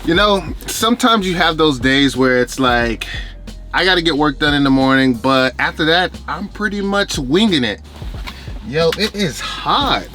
You know, sometimes you have those days where it's like, I gotta get work done in the morning, but after that, I'm pretty much winging it. Yo, it is hot.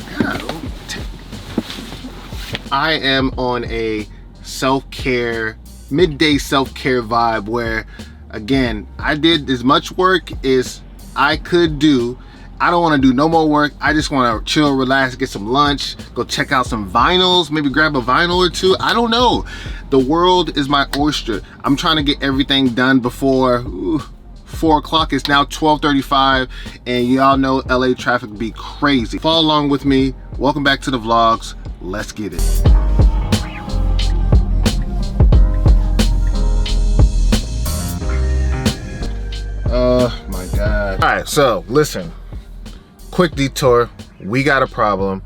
I am on a self-care, midday self-care vibe where, again, I did as much work as I could do. I don't want to do no more work. I just want to chill, relax, get some lunch, go check out some vinyls, maybe grab a vinyl or two. I don't know. The world is my oyster. I'm trying to get everything done before 4 o'clock. It's now 12:35, and y'all know LA traffic be crazy. Follow along with me. Welcome back to the vlogs. Let's get it. Oh my God. All right, so listen. Quick detour, we got a problem.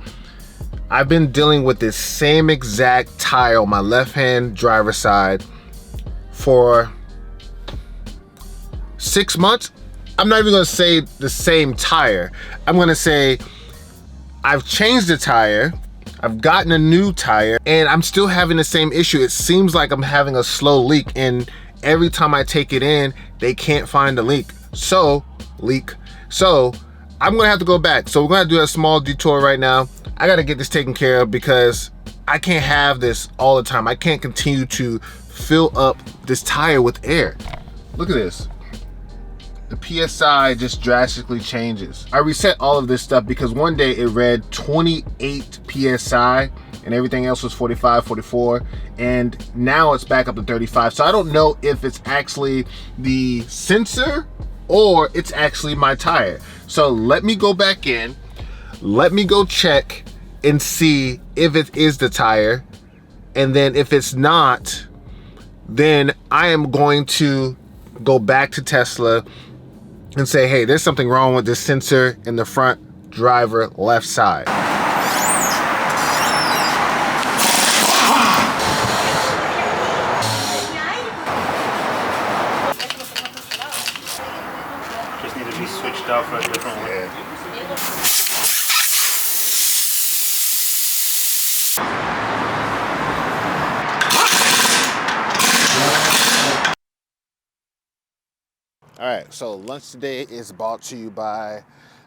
I've been dealing with this same exact tire on my left-hand driver's side for 6 months. I'm not even gonna say the same tire. I'm gonna say I've changed the tire, I've gotten a new tire, and I'm still having the same issue. It seems like I'm having a slow leak, and every time I take it in, they can't find the leak. So I'm gonna have to go back. So we're gonna do a small detour right now. I gotta get this taken care of because I can't have this all the time. I can't continue to fill up this tire with air. Look at this. The PSI just drastically changes. I reset all of this stuff because one day it read 28 PSI and everything else was 45, 44, and now it's back up to 35. So I don't know if it's actually the sensor or it's actually my tire. So let me go back in, let me go check and see if it is the tire. And then if it's not, then I am going to go back to Tesla and say, hey, there's something wrong with this sensor in the front driver left side. Just need to be switched out for a different one. Yeah. All right, so lunch today is brought to you by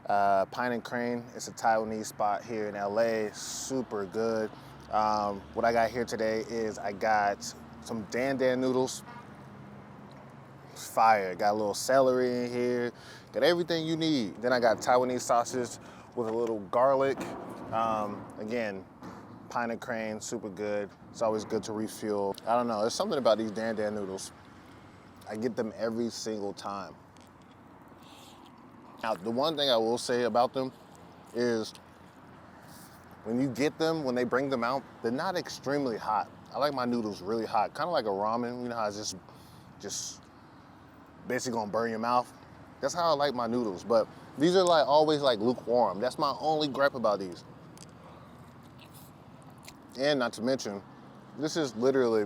Pine and Crane. It's a Taiwanese spot here in LA, super good. What I got here today is I got some Dan Dan noodles. Fire, got a little celery in here, got everything you need. Then I got Taiwanese sausage with a little garlic. Again, Pine and Crane, super good. It's always good to refuel. I don't know, there's something about these Dan Dan noodles. I get them every single time. Now, the one thing I will say about them is when you get them, when they bring them out, they're not extremely hot. I like my noodles really hot, kind of like a ramen. You know how it's just basically gonna burn your mouth? That's how I like my noodles, but these are like always like lukewarm. That's my only gripe about these. And not to mention, this is literally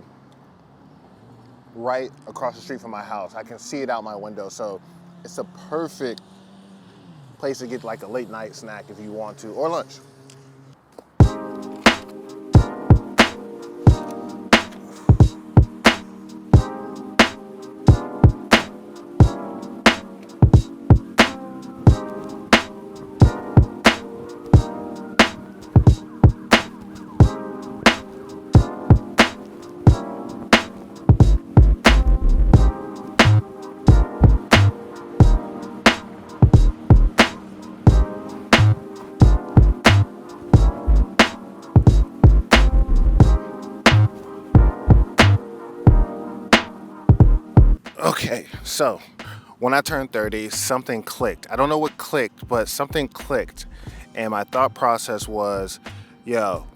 right across the street from my house. I can see it out my window, so it's a perfect place to get like a late night snack if you want to, or lunch. Okay, so when I turned 30, something clicked. I don't know what clicked, but something clicked. And my thought process was, yo,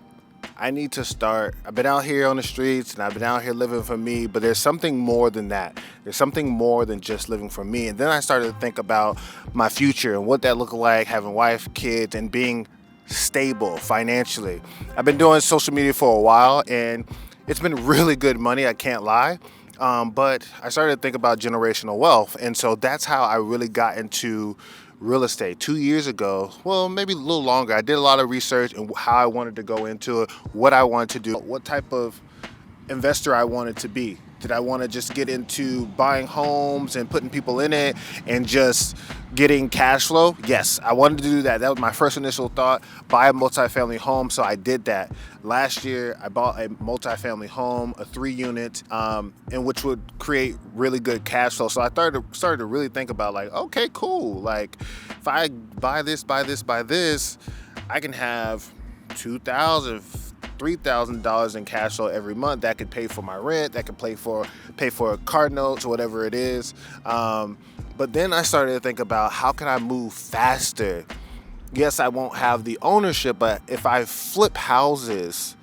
I need to start. I've been out here on the streets and I've been out here living for me, but there's something more than that. There's something more than just living for me. And then I started to think about my future and what that looked like, having wife, kids, and being stable financially. I've been doing social media for a while and it's been really good money, I can't lie. But I started to think about generational wealth. And so that's how I really got into real estate 2 years ago. Well, maybe a little longer. I did a lot of research and how I wanted to go into it, what I wanted to do, what type of investor I wanted to be. Did I want to just get into buying homes and putting people in it and just getting cash flow? Yes, I wanted to do that. That was my first initial thought, buy a multifamily home. So I did that. Last year, I bought a multifamily home, a 3-unit, and which would create really good cash flow. So I started to really think about like, okay, cool. Like if I buy this, I can have $3,000 in cash flow every month. That could pay for my rent. That could pay for car notes or whatever it is. But then I started to think about how can I move faster. Yes, I won't have the ownership, but if I flip houses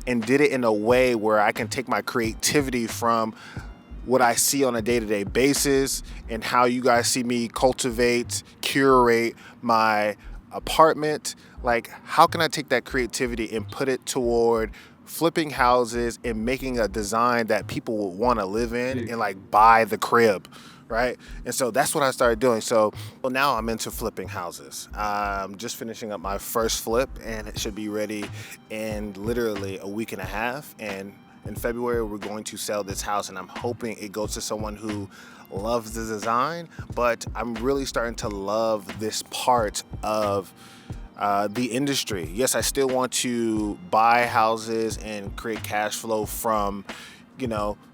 and did it in a way where I can take my creativity from what I see on a day-to-day basis and how you guys see me cultivate, curate my apartment, like how can I take that creativity and put it toward flipping houses and making a design that people will want to live in and like buy the crib, right? And so that's what I started doing. So now I'm into flipping houses. I'm just finishing up my first flip and it should be ready in literally a week and a half. And in February, we're going to sell this house and I'm hoping it goes to someone who loves the design, but I'm really starting to love this part of the industry. Yes, I still want to buy houses and create cash flow from,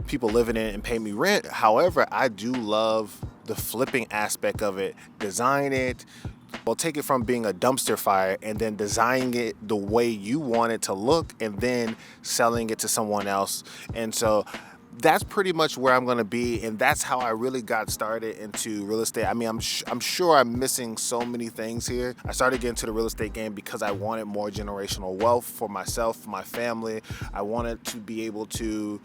people living in it and pay me rent. However, I do love the flipping aspect of it, design it, well, take it from being a dumpster fire and then designing it the way you want it to look and then selling it to someone else. And so that's pretty much where I'm going to be, and that's how I really got started into real estate. I mean, I'm sure I'm missing so many things here. I started getting into the real estate game because I wanted more generational wealth for myself, for my family. I wanted to be able to,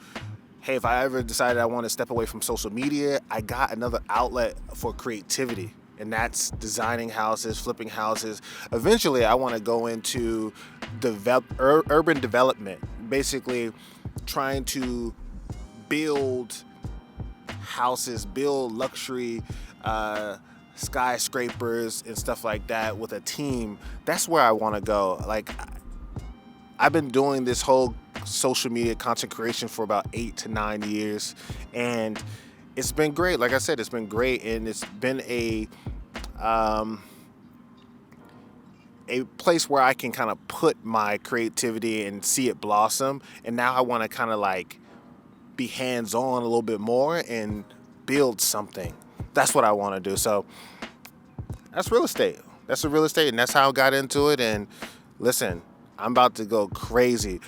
hey, if I ever decided I want to step away from social media, I got another outlet for creativity, and that's designing houses, flipping houses. Eventually, I want to go into urban development, basically trying to build houses, build luxury skyscrapers and stuff like that with a team. That's where I want to go. Like, I've been doing this whole social media content creation for about 8 to 9 years, and it's been great. Like I said, it's been great, and it's been a place where I can kind of put my creativity and see it blossom. And now I want to kind of like be hands-on a little bit more and build something. That's what I want to do. So that's real estate. That's the real estate, and that's how I got into it. And listen, I'm about to go crazy.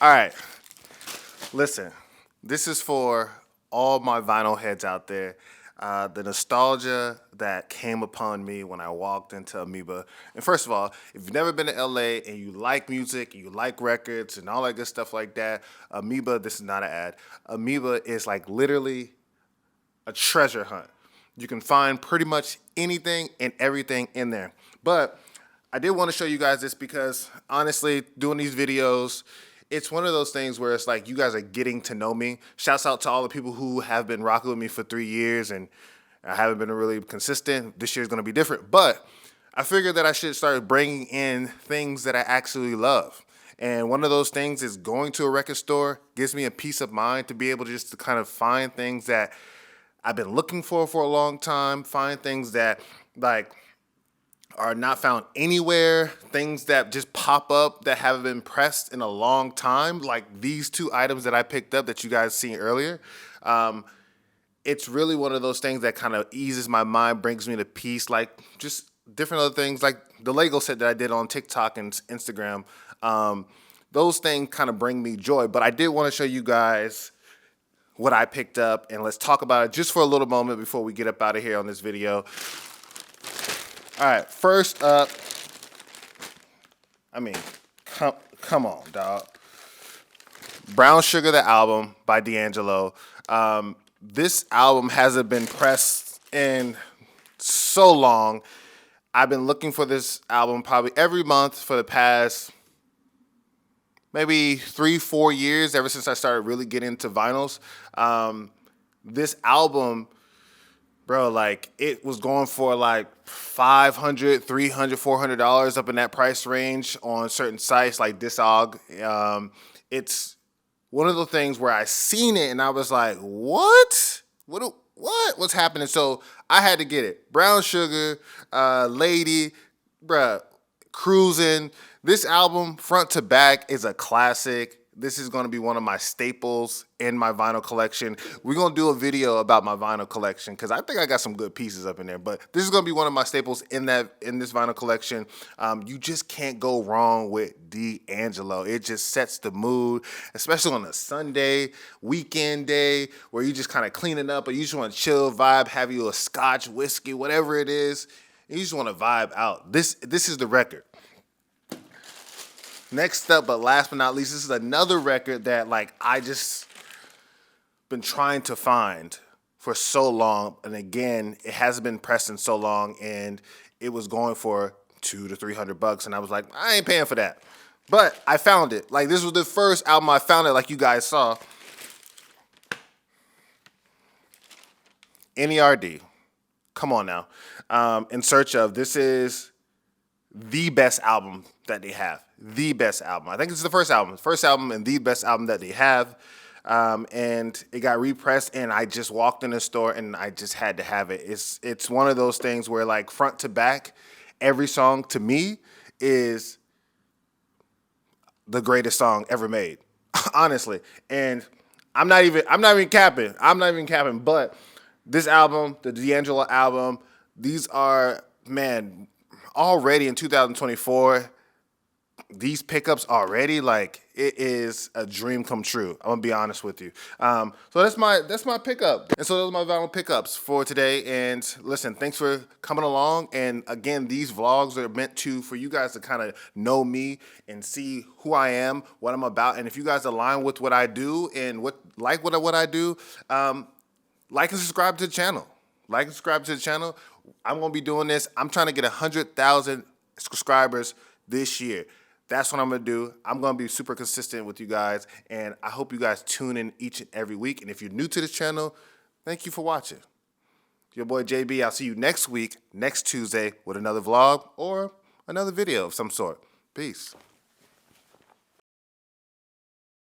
All right, listen, this is for all my vinyl heads out there. The nostalgia that came upon me when I walked into Amoeba. And first of all, if you've never been to LA and you like music, and you like records and all that good stuff like that, Amoeba, this is not an ad. Amoeba is like literally a treasure hunt. You can find pretty much anything and everything in there. But I did want to show you guys this because honestly, doing these videos, it's one of those things where it's like you guys are getting to know me. Shouts out to all the people who have been rocking with me for 3 years, and I haven't been really consistent. This year's going to be different. But I figured that I should start bringing in things that I actually love. And one of those things is going to a record store. Gives me a peace of mind to be able to just to kind of find things that I've been looking for a long time, find things that like are not found anywhere, things that just pop up that haven't been pressed in a long time, like these 2 items that I picked up that you guys seen earlier. it's really one of those things that kind of eases my mind, brings me to peace, like just different other things, like the Lego set that I did on TikTok and Instagram. Those things kind of bring me joy. But I did want to show you guys what I picked up, and let's talk about it just for a little moment before we get up out of here on this video. All right, first up, I mean, come on, dog. Brown Sugar, the album by D'Angelo. This album hasn't been pressed in so long. I've been looking for this album probably every month for the past maybe 3-4 years, ever since I started really getting into vinyls. This album, bro, like it was going for like $500, $300, $400 up in that price range on certain sites like Discog. It's one of the things where I seen it and I was like, what? What's happening? So I had to get it. Brown Sugar, Lady, bruh, Cruising. This album, front to back, is a classic. This is going to be one of my staples in my vinyl collection. We're going to do a video about my vinyl collection because I think I got some good pieces up in there. But this is going to be one of my staples in this vinyl collection. You just can't go wrong with D'Angelo. It just sets the mood, especially on a Sunday, weekend day, where you just kind of cleaning up or you just want to chill, vibe, have you a scotch, whiskey, whatever it is. You just want to vibe out. This is the record. Next up, but last but not least, this is another record that like I just been trying to find for so long, and again, it hasn't been pressed in so long, and it was going for $200 to $300, and I was like, I ain't paying for that, but I found it. Like this was the first album I found it, like you guys saw. NERD, come on now. In Search Of, this is the best album that they have. The best album. I think it's the first album and the best album that they have. And it got repressed, and I just walked in the store and I just had to have it. It's one of those things where like front to back, every song to me is the greatest song ever made, honestly. And I'm not even capping. But this album, the D'Angelo album, these are, man, already in 2024, these pickups already, like, it is a dream come true. I'm gonna be honest with you. So that's my pickup. And so those are my vinyl pickups for today. And listen, thanks for coming along. And again, these vlogs are meant for you guys to kind of know me and see who I am, what I'm about. And if you guys align with what I do and what I do, like and subscribe to the channel. I'm gonna be doing this. I'm trying to get 100,000 subscribers this year. That's what I'm going to do. I'm going to be super consistent with you guys, and I hope you guys tune in each and every week. And if you're new to this channel, thank you for watching. Your boy JB, I'll see you next week, next Tuesday, with another vlog or another video of some sort. Peace.